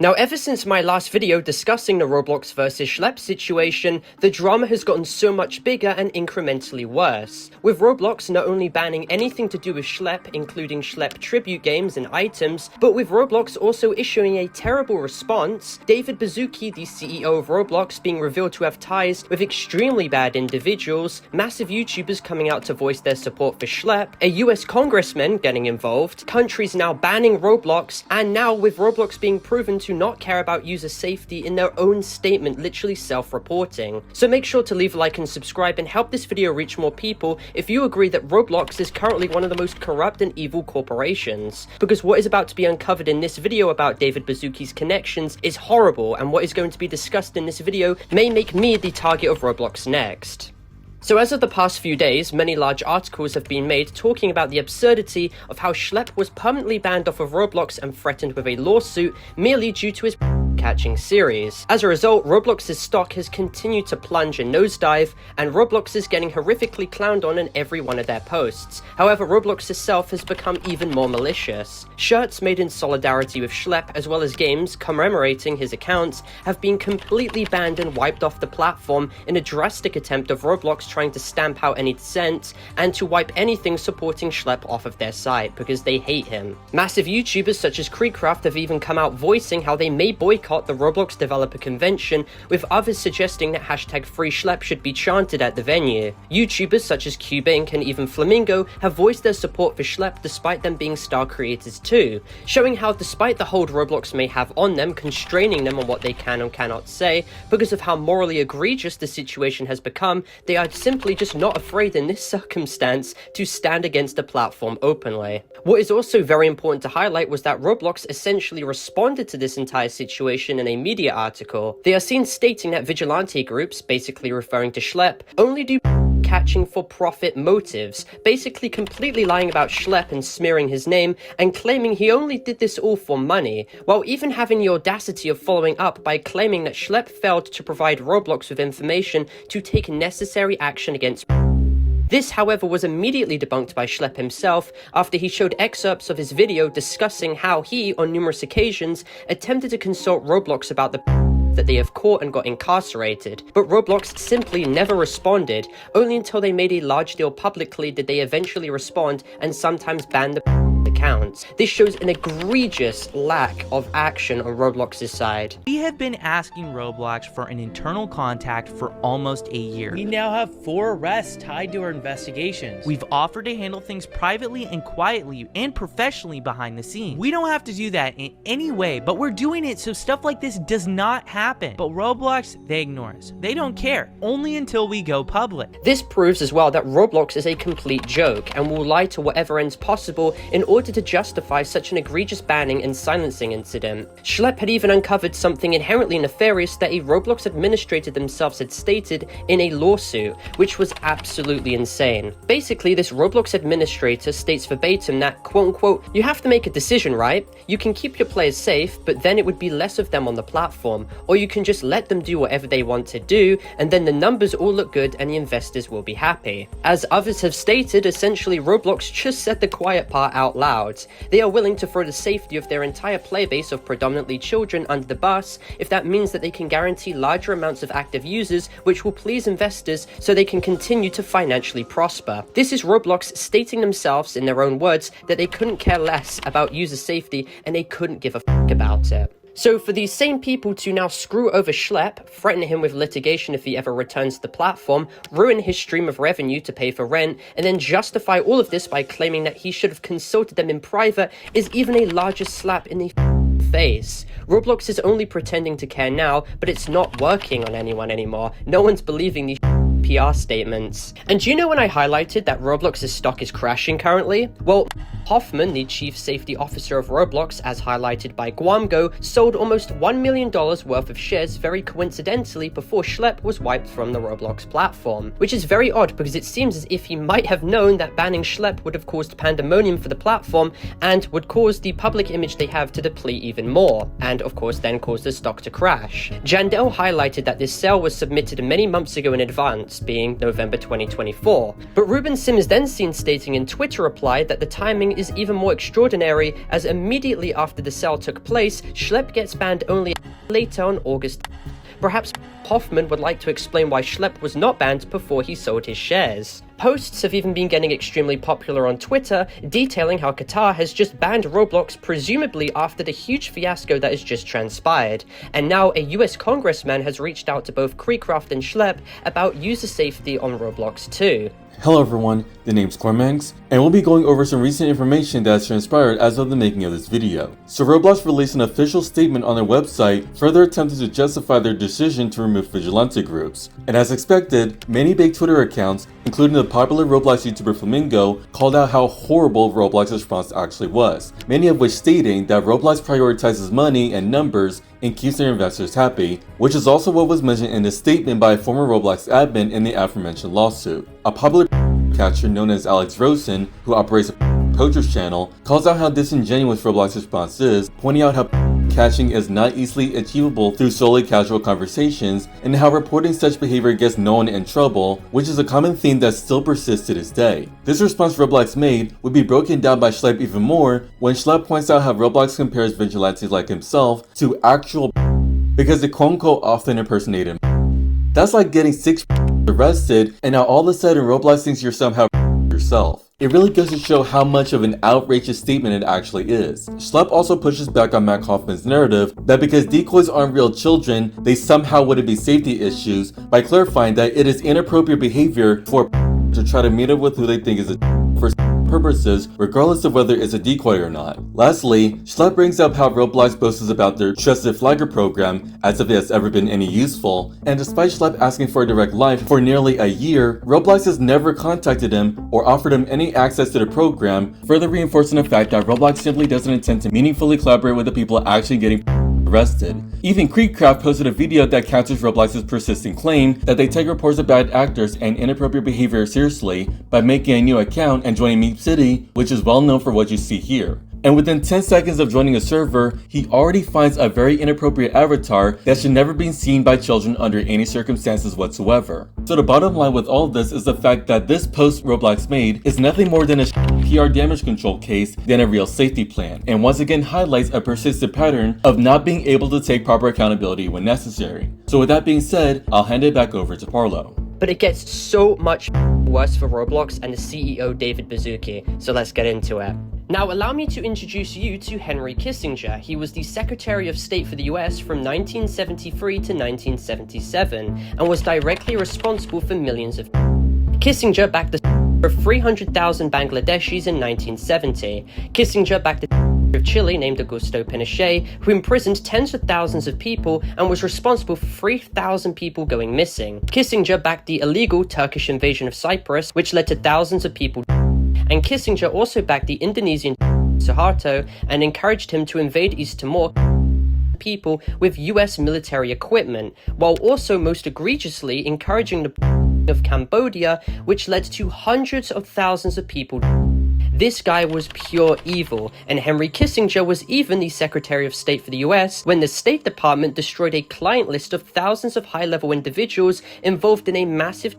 Now, ever since my last video discussing the Roblox vs Schlep situation, the drama has gotten so much bigger and incrementally worse, with Roblox not only banning anything to do with Schlep, including Schlep tribute games and items, but with Roblox also issuing a terrible response, David Bazsucki, the CEO of Roblox, being revealed to have ties with extremely bad individuals, massive YouTubers coming out to voice their support for Schlep, a US congressman getting involved, countries now banning Roblox, and now with Roblox being proven to not care about user safety in their own statement, literally self-reporting. So make sure to leave a like and subscribe and help this video reach more people if you agree that Roblox is currently one of the most corrupt and evil corporations. Because what is about to be uncovered in this video about David Bazsucki's connections is horrible, and what is going to be discussed in this video may make me the target of Roblox next. So as of the past few days, many large articles have been made talking about the absurdity of how Schlep was permanently banned off of Roblox and threatened with a lawsuit merely due to his catching series. As a result, Roblox's stock has continued to plunge and nosedive, and Roblox is getting horrifically clowned on in every one of their posts. However, Roblox itself has become even more malicious. Shirts made in solidarity with Schlep, as well as games commemorating his accounts, have been completely banned and wiped off the platform in a drastic attempt of Roblox trying to stamp out any dissent and to wipe anything supporting Schlep off of their site because they hate him. Massive YouTubers such as KreekCraft have even come out voicing how they may boycott the Roblox Developer Convention, with others suggesting that #FreeSchlep should be chanted at the venue. YouTubers such as CubeInc and even Flamingo have voiced their support for Schlep despite them being star creators too, showing how despite the hold Roblox may have on them, constraining them on what they can and cannot say, because of how morally egregious the situation has become, they are simply just not afraid in this circumstance to stand against the platform openly. What is also very important to highlight was that Roblox essentially responded to this entire situation in a media article. They are seen stating that vigilante groups, basically referring to Schlep, only do catching for profit motives, basically completely lying about Schlep and smearing his name and claiming he only did this all for money, while even having the audacity of following up by claiming that Schlep failed to provide Roblox with information to take necessary action against. This, however, was immediately debunked by Schlep himself after he showed excerpts of his video discussing how he, on numerous occasions, attempted to consult Roblox about the that they have caught and got incarcerated, but Roblox simply never responded. Only until they made a large deal publicly did they eventually respond and sometimes ban the accounts. This shows an egregious lack of action on Roblox's side. We have been asking Roblox for an internal contact for almost a year. We now have 4 arrests tied to our investigations. We've offered to handle things privately and quietly and professionally behind the scenes. We don't have to do that in any way, but we're doing it so stuff like this does not happen. But Roblox, they ignore us. They don't care, only until we go public. This proves as well that Roblox is a complete joke and will lie to whatever ends possible in order to justify such an egregious banning and silencing incident. Schlep had even uncovered something inherently nefarious that a Roblox administrator themselves had stated in a lawsuit, which was absolutely insane. Basically, this Roblox administrator states verbatim that, quote-unquote, you have to make a decision, right? You can keep your players safe, but then it would be less of them on the platform, or you can just let them do whatever they want to do, and then the numbers all look good and the investors will be happy. As others have stated, essentially Roblox just said the quiet part out loud. They are willing to throw the safety of their entire player base of predominantly children under the bus if that means that they can guarantee larger amounts of active users, which will please investors so they can continue to financially prosper. This is Roblox stating themselves in their own words that they couldn't care less about user safety and they couldn't give a f*** about it. So for these same people to now screw over Schlep, threaten him with litigation if he ever returns to the platform, ruin his stream of revenue to pay for rent, and then justify all of this by claiming that he should have consulted them in private is even a larger slap in the face. Roblox is only pretending to care now, but it's not working on anyone anymore. No one's believing these PR statements. And do you know when I highlighted that Roblox's stock is crashing currently? Well, Hoffman, the chief safety officer of Roblox, as highlighted by Guamgo, sold almost $1 million worth of shares very coincidentally before Schlep was wiped from the Roblox platform, which is very odd because it seems as if he might have known that banning Schlep would have caused pandemonium for the platform and would cause the public image they have to deplete even more, and of course then cause the stock to crash. Jandel highlighted that this sale was submitted many months ago in advance, being November 2024, but Ruben Sim is then seen stating in Twitter reply that the timing timing is even more extraordinary, as immediately after the sale took place, Schlep gets banned only later on August. Perhaps Hoffman would like to explain why Schlep was not banned before he sold his shares. Posts have even been getting extremely popular on Twitter, detailing how Qatar has just banned Roblox presumably after the huge fiasco that has just transpired, and now a US congressman has reached out to both KreekCraft and Schlep about user safety on Roblox too. Hello everyone, the name's Cormax, and we'll be going over some recent information that has transpired as of the making of this video. So Roblox released an official statement on their website, further attempting to justify their decision to remove vigilante groups. And as expected, many big Twitter accounts, including the popular Roblox YouTuber Flamingo, called out how horrible Roblox's response actually was, many of which stating that Roblox prioritizes money and numbers and keeps their investors happy, which is also what was mentioned in a statement by a former Roblox admin in the aforementioned lawsuit. A popular catcher known as Alex Rosen, who operates a poachers channel, calls out how disingenuous Roblox's response is, pointing out how catching is not easily achievable through solely casual conversations, and how reporting such behavior gets no one in trouble, which is a common theme that still persists to this day. This response Roblox made would be broken down by Schlep even more when Schlep points out how Roblox compares vigilantes like himself to actual because they quote-unquote often impersonate him. That's like getting 6 arrested and now all of a sudden Roblox thinks you're somehow yourself. It really goes to show how much of an outrageous statement it actually is. Schlep also pushes back on Matt Hoffman's narrative that because decoys aren't real children, they somehow wouldn't be safety issues by clarifying that it is inappropriate behavior for to try to meet up with who they think is a for purposes, regardless of whether it's a decoy or not. Lastly, Schlep brings up how Roblox boasts about their Trusted Flagger program as if it has ever been any useful, and despite Schlep asking for a direct life for nearly a year, Roblox has never contacted him or offered him any access to the program, further reinforcing the fact that Roblox simply doesn't intend to meaningfully collaborate with the people actually getting arrested. Even KreekCraft posted a video that counters Roblox's persistent claim that they take reports of bad actors and inappropriate behavior seriously by making a new account and joining Meep City, which is well known for what you see here. And within 10 seconds of joining a server, he already finds a very inappropriate avatar that should never be seen by children under any circumstances whatsoever. So the bottom line with all of this is the fact that this post Roblox made is nothing more than a PR damage control case than a real safety plan, and once again highlights a persistent pattern of not being able to take proper accountability when necessary. So with that being said, I'll hand it back over to Parlo. But it gets so much worse for Roblox and the CEO David Bazsucki, so let's get into it. Now allow me to introduce you to Henry Kissinger. He was the Secretary of State for the US from 1973 to 1977 and was directly responsible for millions of Kissinger backed the of 300,000 Bangladeshis in 1970. Kissinger backed the of Chile named Augusto Pinochet, who imprisoned tens of thousands of people and was responsible for 3,000 people going missing. Kissinger backed the illegal Turkish invasion of Cyprus, which led to thousands of people. And Kissinger also backed the Indonesian Suharto and encouraged him to invade East Timor people with US military equipment, while also most egregiously encouraging the of Cambodia, which led to hundreds of thousands of people. This guy was pure evil, and Henry Kissinger was even the Secretary of State for the US when the State Department destroyed a client list of thousands of high-level individuals involved in a massive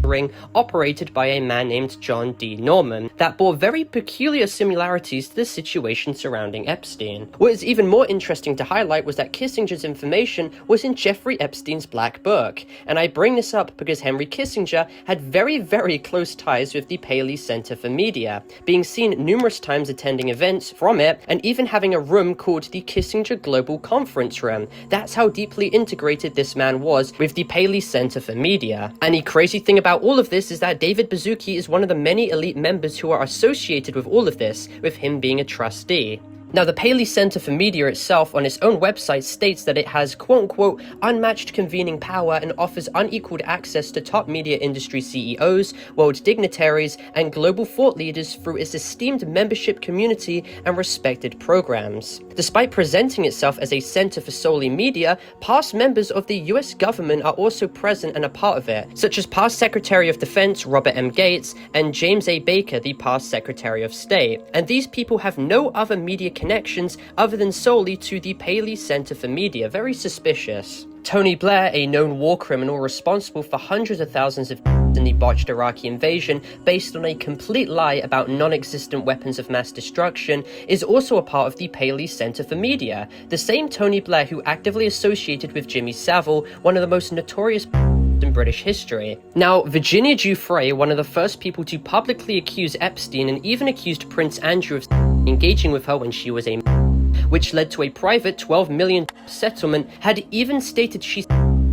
ring operated by a man named John D. Norman that bore very peculiar similarities to the situation surrounding Epstein. What is even more interesting to highlight was that Kissinger's information was in Jeffrey Epstein's Black Book, and I bring this up because Henry Kissinger had very close ties with the Paley Center for Media, being seen numerous times attending events from it and even having a room called the Kissinger Global Conference Room. That's how deeply integrated this man was with the Paley Center for Media. And the crazy thing about all of this is that David Bazsucki is one of the many elite members who are associated with all of this, with him being a trustee. Now, the Paley Center for Media itself on its own website states that it has quote-unquote unmatched convening power and offers unequaled access to top media industry CEOs, world dignitaries, and global thought leaders through its esteemed membership community and respected programs. Despite presenting itself as a center for solely media, past members of the US government are also present and a part of it, such as past Secretary of Defense Robert M. Gates and James A. Baker, the past Secretary of State. And these people have no other media connections other than solely to the Paley Center for Media. Very suspicious. Tony Blair, a known war criminal responsible for hundreds of thousands of in the botched Iraqi invasion based on a complete lie about non-existent weapons of mass destruction, is also a part of the Paley Center for Media, the same Tony Blair who actively associated with Jimmy Savile, one of the most notorious in British history. Now, Virginia Giuffre, one of the first people to publicly accuse Epstein and even accused Prince Andrew of engaging with her when she was a which led to a private $12 million settlement, had even stated she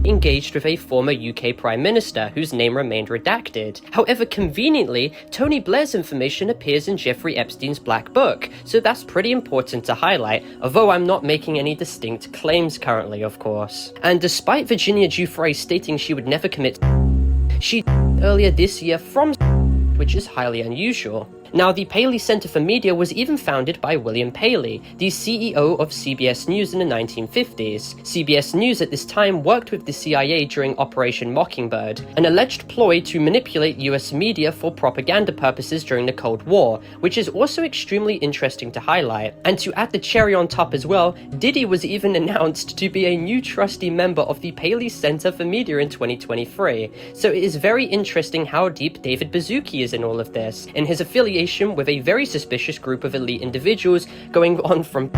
engaged with a former UK Prime Minister, whose name remained redacted. However, conveniently, Tony Blair's information appears in Jeffrey Epstein's Black Book, so that's pretty important to highlight, although I'm not making any distinct claims currently, of course. And despite Virginia Giuffre stating she would never commit, she earlier this year from which is highly unusual. Now, the Paley Center for Media was even founded by William Paley, the CEO of CBS News in the 1950s. CBS News at this time worked with the CIA during Operation Mockingbird, an alleged ploy to manipulate US media for propaganda purposes during the Cold War, which is also extremely interesting to highlight. And to add the cherry on top as well, Diddy was even announced to be a new trustee member of the Paley Center for Media in 2023. So it is very interesting how deep David Bazzucki is in all of this, in his affiliation with a very suspicious group of elite individuals, going on from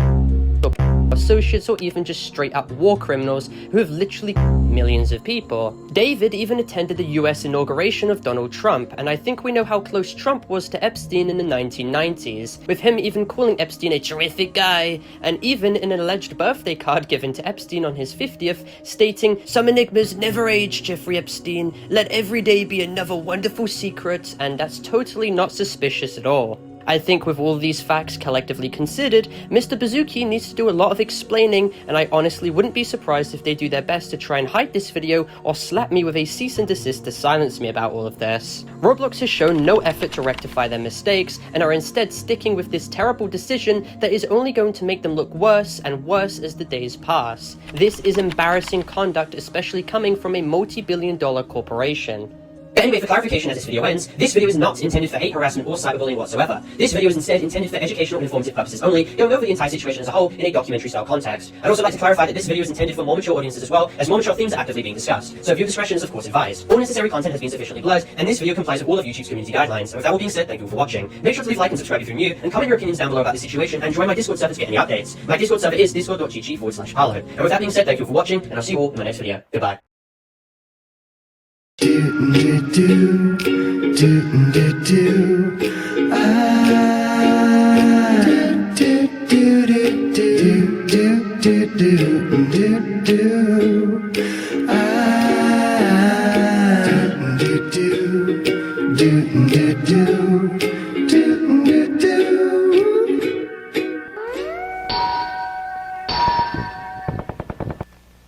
associates or even just straight up war criminals who have literally millions of people. David even attended the US inauguration of Donald Trump, and I think we know how close Trump was to Epstein in the 1990s, with him even calling Epstein a terrific guy, and even in an alleged birthday card given to Epstein on his 50th, stating, "Some enigmas never age, Jeffrey Epstein. Let every day be another wonderful secret," and that's totally not suspicious at all. I think with all these facts collectively considered, Mr. Bazzucki needs to do a lot of explaining, and I honestly wouldn't be surprised if they do their best to try and hide this video or slap me with a cease and desist to silence me about all of this. Roblox has shown no effort to rectify their mistakes, and are instead sticking with this terrible decision that is only going to make them look worse and worse as the days pass. This is embarrassing conduct, especially coming from a multi-billion-dollar corporation. But anyway, for clarification as this video ends, this video is not intended for hate, harassment, or cyberbullying whatsoever. This video is instead intended for educational and informative purposes only, going over the entire situation as a whole in a documentary-style context. I'd also like to clarify that this video is intended for more mature audiences as well, as more mature themes are actively being discussed. So viewer discretion is of course advised. All necessary content has been sufficiently blurred, and this video complies with all of YouTube's community guidelines. So with that all being said, thank you all for watching. Make sure to leave a like and subscribe if you're new, and comment your opinions down below about this situation, and join my Discord server to get any updates. My Discord server is discord.gg/Parlo. And with that being said, thank you all for watching, and I'll see you all in my next video. Goodbye. Do